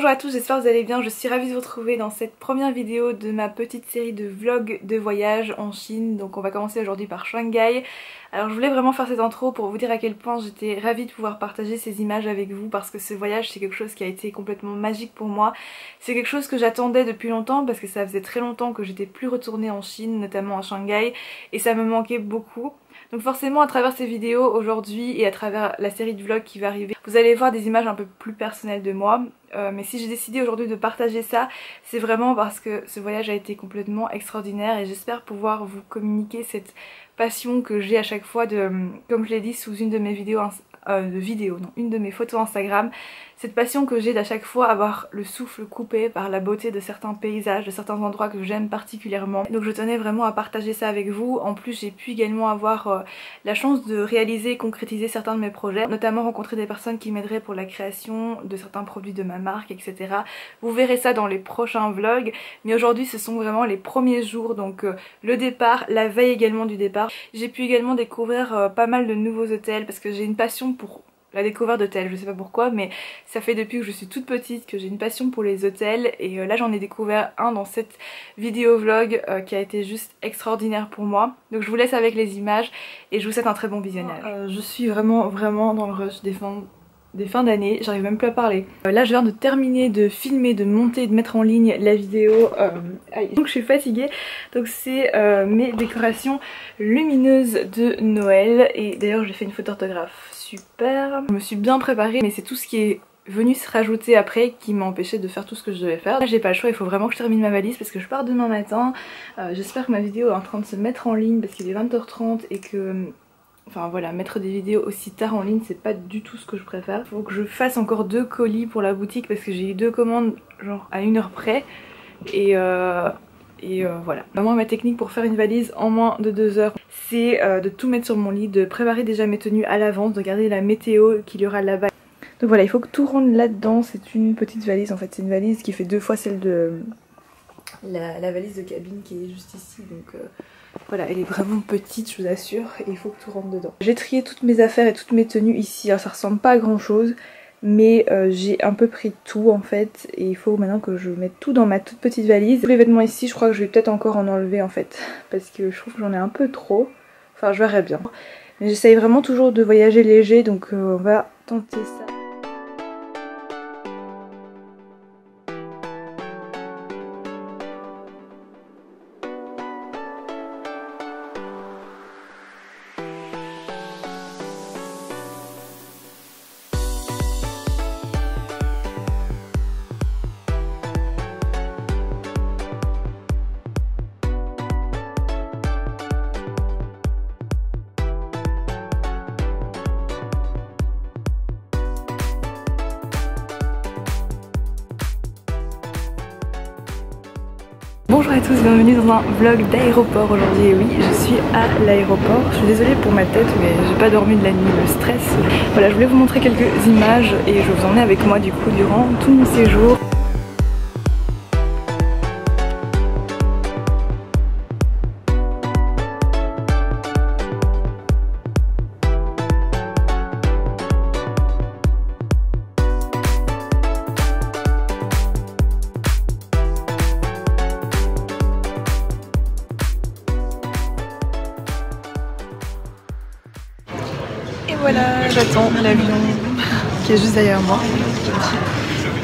Bonjour à tous, j'espère que vous allez bien, je suis ravie de vous retrouver dans cette première vidéo de ma petite série de vlogs de voyage en Chine. Donc on va commencer aujourd'hui par Shanghai. Alors je voulais vraiment faire cette intro pour vous dire à quel point j'étais ravie de pouvoir partager ces images avec vous, parce que ce voyage c'est quelque chose qui a été complètement magique pour moi. C'est quelque chose que j'attendais depuis longtemps parce que ça faisait très longtemps que j'étais plus retournée en Chine, notamment à Shanghai, et ça me manquait beaucoup. Donc forcément à travers ces vidéos aujourd'hui et à travers la série de vlogs qui va arriver, vous allez voir des images un peu plus personnelles de moi. Mais si j'ai décidé aujourd'hui de partager ça, c'est vraiment parce que ce voyage a été complètement extraordinaire et j'espère pouvoir vous communiquer cette passion que j'ai à chaque fois de, comme je l'ai dit sous une de mes vidéos, une de mes photos Instagram, cette passion que j'ai d'à chaque fois avoir le souffle coupé par la beauté de certains paysages, de certains endroits que j'aime particulièrement. Donc je tenais vraiment à partager ça avec vous. En plus j'ai pu également avoir la chance de réaliser et concrétiser certains de mes projets, notamment rencontrer des personnes qui m'aideraient pour la création de certains produits de ma marque, etc. Vous verrez ça dans les prochains vlogs, mais aujourd'hui ce sont vraiment les premiers jours, donc le départ, la veille également du départ. J'ai pu également découvrir pas mal de nouveaux hôtels parce que j'ai une passion pour la découverte d'hôtels, je sais pas pourquoi, mais ça fait depuis que je suis toute petite que j'ai une passion pour les hôtels, et là j'en ai découvert un dans cette vidéo vlog qui a été juste extraordinaire pour moi. Donc je vous laisse avec les images et je vous souhaite un très bon visionnage. Je suis vraiment dans le rush des fins d'année, j'arrive même plus à parler. Là je viens de terminer de filmer, de monter, de mettre en ligne la vidéo, donc je suis fatiguée. Donc c'est mes décorations lumineuses de Noël, et d'ailleurs j'ai fait une faute d'orthographe super. Je me suis bien préparée, mais c'est tout ce qui est venu se rajouter après qui m'a empêché de faire tout ce que je devais faire. Là j'ai pas le choix, il faut vraiment que je termine ma valise parce que je pars demain matin. J'espère que ma vidéo est en train de se mettre en ligne parce qu'il est 20h30 et que... Enfin voilà, mettre des vidéos aussi tard en ligne c'est pas du tout ce que je préfère. Faut que je fasse encore 2 colis pour la boutique parce que j'ai eu 2 commandes genre à 1 heure près. Et voilà. Moi ma technique pour faire une valise en moins de 2 heures, c'est de tout mettre sur mon lit, de préparer déjà mes tenues à l'avance, de regarder la météo qu'il y aura là-bas. Donc voilà, il faut que tout rentre là-dedans. C'est une petite valise en fait, c'est une valise qui fait 2 fois celle de la valise de cabine qui est juste ici. Donc voilà, elle est vraiment petite, je vous assure, et il faut que tout rentre dedans. J'ai trié toutes mes affaires et toutes mes tenues ici. Alors ça ressemble pas à grand chose, mais j'ai un peu pris tout en fait, et il faut maintenant que je mette tout dans ma toute petite valise. Tous les vêtements ici, je crois que je vais peut-être encore en enlever en fait, parce que je trouve que j'en ai un peu trop. Enfin je verrai bien. Mais j'essaye vraiment toujours de voyager léger, donc on va tenter ça. Bonjour à tous, bienvenue dans un vlog d'aéroport aujourd'hui. Et oui, je suis à l'aéroport. Je suis désolée pour ma tête, mais j'ai pas dormi de la nuit, le stress. Voilà, je voulais vous montrer quelques images et je vous emmène avec moi du coup durant tout mon séjour. Et voilà, j'attends l'avion qui est juste derrière moi.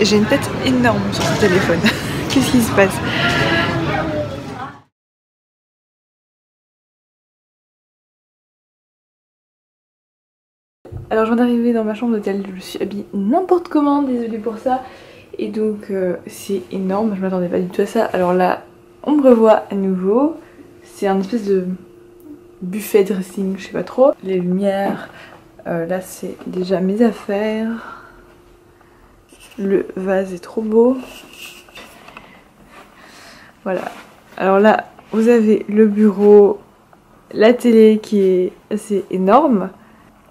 Et j'ai une tête énorme sur ce téléphone. Qu'est-ce qui se passe? Alors je viens d'arriver dans ma chambre d'hôtel, je suis habillée n'importe comment, désolée pour ça. Et donc c'est énorme, je m'attendais pas du tout à ça. Alors là, on me revoit à nouveau. C'est un espèce de buffet dressing, je sais pas trop. Les lumières... là c'est déjà mes affaires. Le vase est trop beau. Voilà. Alors là vous avez le bureau, la télé qui est assez énorme.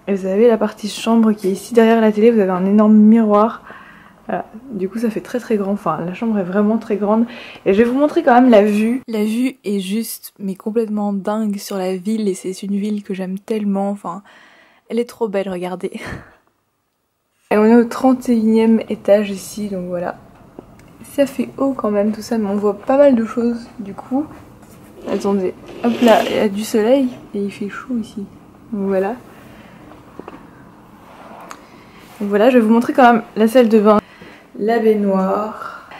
Et vous avez la partie chambre qui est ici derrière la télé. Vous avez un énorme miroir. Voilà. Du coup ça fait très grand. Enfin la chambre est vraiment très grande. Et je vais vous montrer quand même la vue. La vue est juste mais complètement dingue sur la ville. Et c'est une ville que j'aime tellement. Enfin... Elle est trop belle, regardez. Et on est au 31e étage ici, donc voilà. Ça fait haut quand même tout ça, mais on voit pas mal de choses du coup. Attendez, hop là, il y a du soleil et il fait chaud ici. Donc voilà. Donc voilà, je vais vous montrer quand même la salle de bain, la baignoire.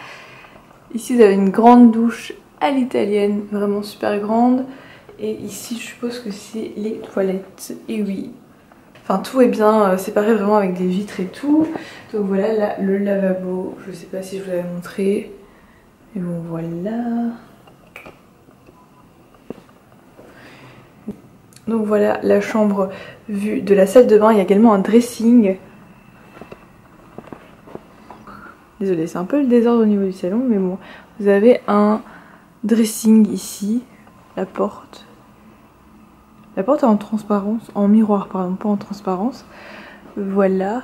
Ici vous avez une grande douche à l'italienne, vraiment super grande. Et ici je suppose que c'est les toilettes, et oui. Enfin tout est bien séparé vraiment avec des vitres et tout. Donc voilà là, le lavabo, je sais pas si je vous l'avais montré. Et bon voilà. Donc voilà la chambre vue de la salle de bain, il y a également un dressing. Désolée, c'est un peu le désordre au niveau du salon, mais bon. Vous avez un dressing ici, la porte. La porte est en transparence, en miroir pardon, pas en transparence. Voilà.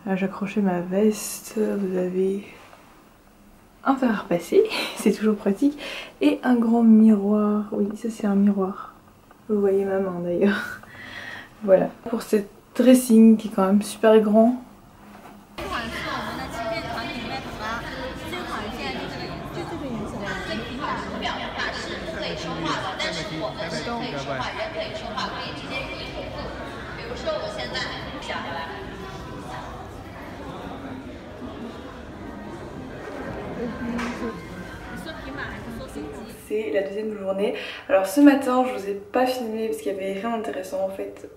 Là j'accrochais ma veste, vous avez un fer à repasser, c'est toujours pratique. Et un grand miroir, oui ça c'est un miroir. Vous voyez ma main d'ailleurs. Voilà. Pour ce dressing qui est quand même super grand. C'est la deuxième journée. Alors ce matin je vous ai pas filmé parce qu'il y avait rien d'intéressant en fait,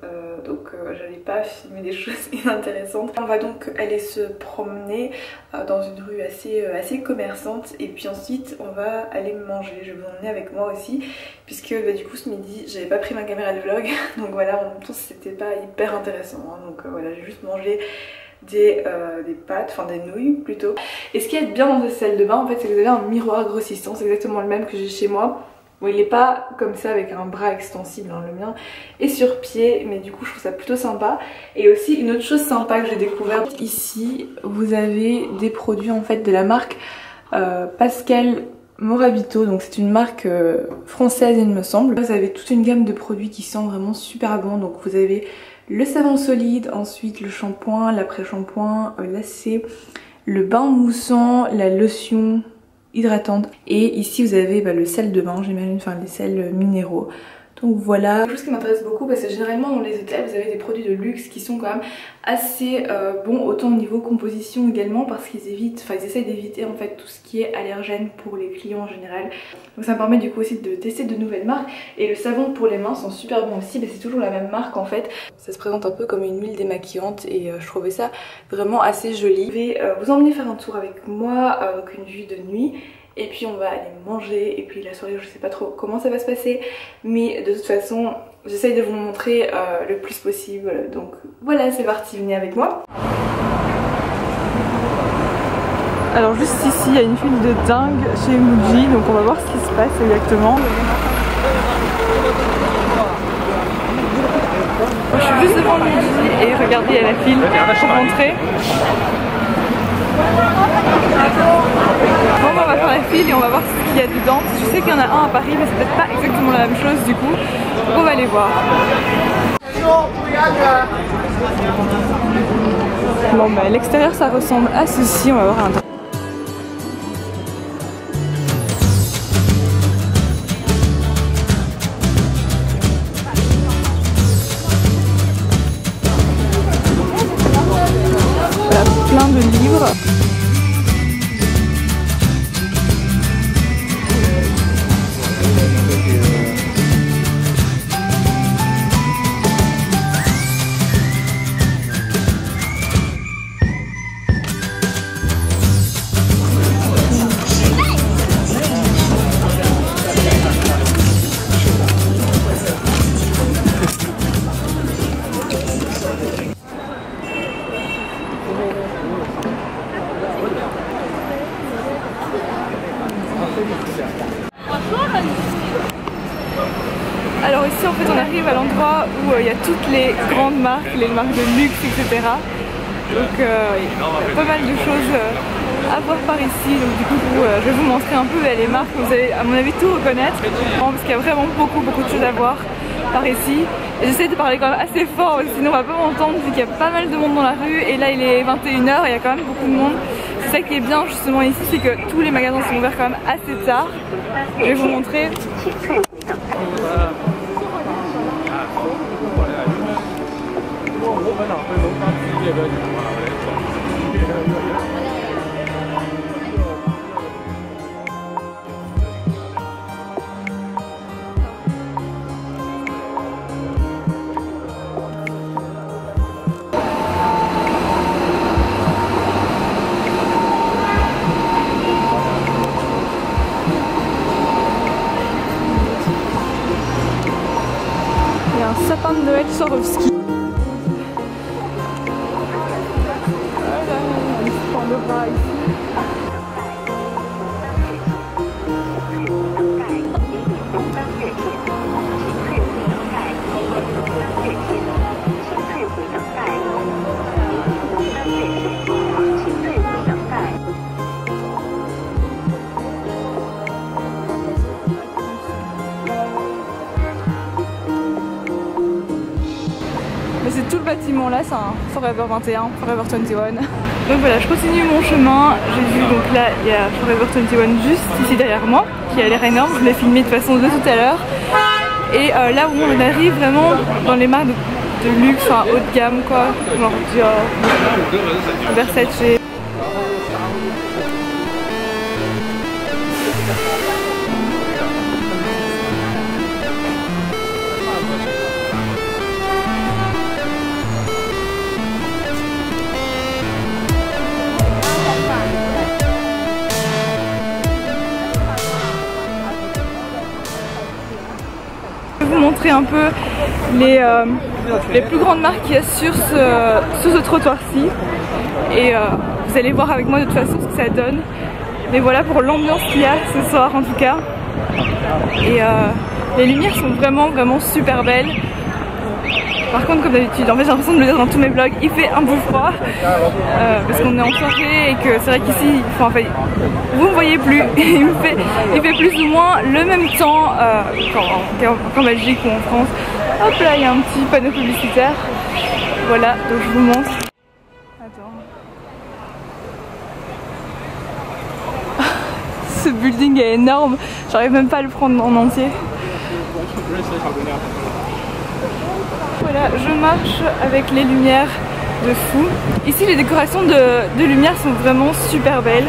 donc j'allais pas filmer des choses inintéressantes. On va donc aller se promener dans une rue assez commerçante et puis ensuite on va aller manger. Je vais vous emmener avec moi aussi puisque du coup ce midi j'avais pas pris ma caméra de vlog donc voilà, en même temps c'était pas hyper intéressant hein. Donc voilà, j'ai juste mangé des pâtes, enfin des nouilles plutôt. Et ce qui est bien dans cette salle de bain en fait, c'est que vous avez un miroir grossissant, c'est exactement le même que j'ai chez moi. Bon, il n'est pas comme ça avec un bras extensible, hein, le mien est sur pied, mais du coup je trouve ça plutôt sympa. Et aussi une autre chose sympa que j'ai découverte ici, vous avez des produits en fait de la marque Pascal Morabito, donc c'est une marque française il me semble. Vous avez toute une gamme de produits qui sentent vraiment super bon, donc vous avez le savon solide, ensuite le shampoing, l'après-shampoing, lacet, le bain moussant, la lotion hydratante. Et ici vous avez le sel de bain, j'imagine, enfin les sels minéraux. Donc voilà. Quelque chose qui m'intéresse beaucoup parce que généralement dans les hôtels vous avez des produits de luxe qui sont quand même assez bons, autant au niveau composition également parce qu'ils évitent, enfin ils essayent d'éviter en fait tout ce qui est allergène pour les clients en général. Donc ça me permet du coup aussi de tester de nouvelles marques. Et le savon pour les mains sont super bons aussi, mais c'est toujours la même marque en fait. Ça se présente un peu comme une huile démaquillante et je trouvais ça vraiment assez joli. Je vais vous emmener faire un tour avec moi avec une vue de nuit. Et puis on va aller manger et puis la soirée je sais pas trop comment ça va se passer, mais de toute façon j'essaye de vous le montrer le plus possible. Donc voilà, c'est parti, venez avec moi. Alors juste ici il y a une file de dingue chez Muji, donc on va voir ce qui se passe exactement. Je suis juste devant Muji et regardez, il y a la file pour rentrer. Bon, on va faire la file et on va voir ce qu'il y a dedans. Je sais qu'il y en a un à Paris, mais c'est peut-être pas exactement la même chose du coup. Donc on va aller voir. Bon bah l'extérieur ça ressemble à ceci, on va voir un. Voilà, plein de livres. Alors ici en fait on arrive à l'endroit où il y a toutes les grandes marques, les marques de luxe, etc. Donc il y a pas mal de choses à voir par ici. Donc du coup je vais vous montrer un peu les marques, vous allez à mon avis tout reconnaître. Parce qu'il y a vraiment beaucoup de choses à voir par ici. J'essaie de parler quand même assez fort, sinon on va pas m'entendre vu qu'il y a pas mal de monde dans la rue. Et là il est 21h et il y a quand même beaucoup de monde. C'est ça qui est bien justement ici, c'est que tous les magasins sont ouverts quand même assez tard. Je vais vous montrer. Un sapin de Noël Swarovski. Voilà, on se prendra ici. C'est tout le bâtiment là, c'est un Forever 21, Forever 21. Donc voilà, je continue mon chemin. J'ai vu donc là il y a Forever 21 juste ici derrière moi, qui a l'air énorme. Je l'ai filmé de toute façon de tout à l'heure. Et là où on arrive vraiment dans les marques de luxe, enfin haut de gamme quoi, genre Dior, Versace. Vous montrer un peu les plus grandes marques qu'il y a sur ce trottoir-ci et vous allez voir avec moi de toute façon ce que ça donne, mais voilà pour l'ambiance qu'il y a ce soir en tout cas. Et les lumières sont vraiment super belles. Par contre, comme d'habitude, en fait j'ai l'impression de le dire dans tous mes vlogs, il fait un peu froid parce qu'on est en soirée et que c'est vrai qu'ici, enfin, vous me voyez plus, il fait plus ou moins le même temps qu'en Belgique ou en France. Hop là, il y a un petit panneau publicitaire. Voilà, donc je vous montre. Attends. Ce building est énorme, j'arrive même pas à le prendre en entier. Voilà, je marche avec les lumières de fou. Ici les décorations de lumière sont vraiment super belles.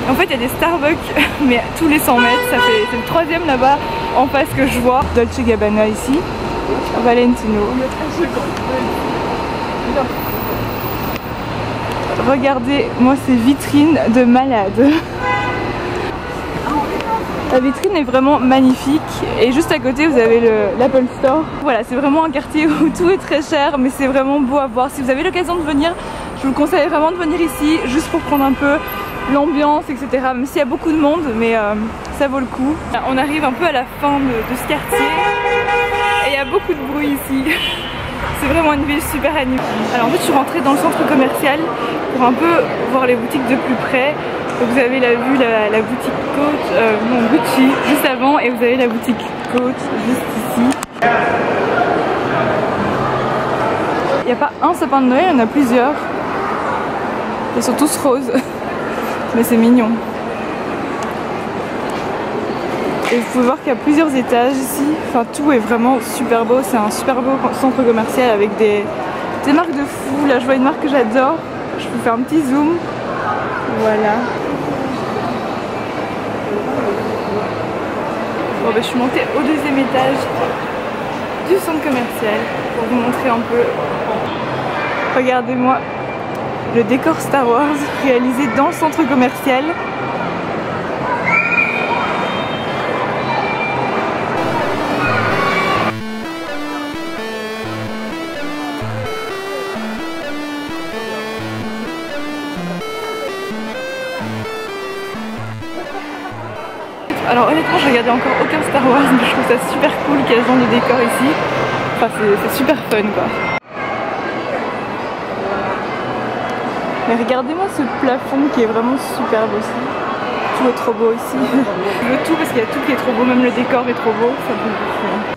En fait il y a des Starbucks mais tous les 100 mètres, c'est le troisième là-bas en face que je vois. Dolce Gabbana ici, Valentino. Regardez-moi ces vitrines de malade. La vitrine est vraiment magnifique et juste à côté vous avez l'Apple Store. Voilà, c'est vraiment un quartier où tout est très cher mais c'est vraiment beau à voir. Si vous avez l'occasion de venir, je vous conseille vraiment de venir ici juste pour prendre un peu l'ambiance, etc. Même s'il y a beaucoup de monde, mais ça vaut le coup. On arrive un peu à la fin de ce quartier et il y a beaucoup de bruit ici. C'est vraiment une ville super animée. Alors en fait je suis rentrée dans le centre commercial pour un peu voir les boutiques de plus près. Donc vous avez la boutique Coach, non Gucci juste avant et vous avez la boutique Coach juste ici. Il n'y a pas un sapin de Noël, il y en a plusieurs. Ils sont tous roses. Mais c'est mignon. Et vous pouvez voir qu'il y a plusieurs étages ici. Enfin tout est vraiment super beau. C'est un super beau centre commercial avec des marques de fou. Là je vois une marque que j'adore. Je vous fais un petit zoom. Voilà. Bon bah je suis montée au deuxième étage du centre commercial pour vous montrer un peu. Regardez-moi le décor Star Wars réalisé dans le centre commercial. Alors honnêtement je regardais encore aucun Star Wars mais je trouve ça super cool qu'il y ait ce genre de décor ici. Enfin c'est super fun quoi. Mais regardez-moi ce plafond qui est vraiment superbe aussi. Tout est trop beau ici. Je veux tout parce qu'il y a tout qui est trop beau, même le décor est trop beau. Ça me fait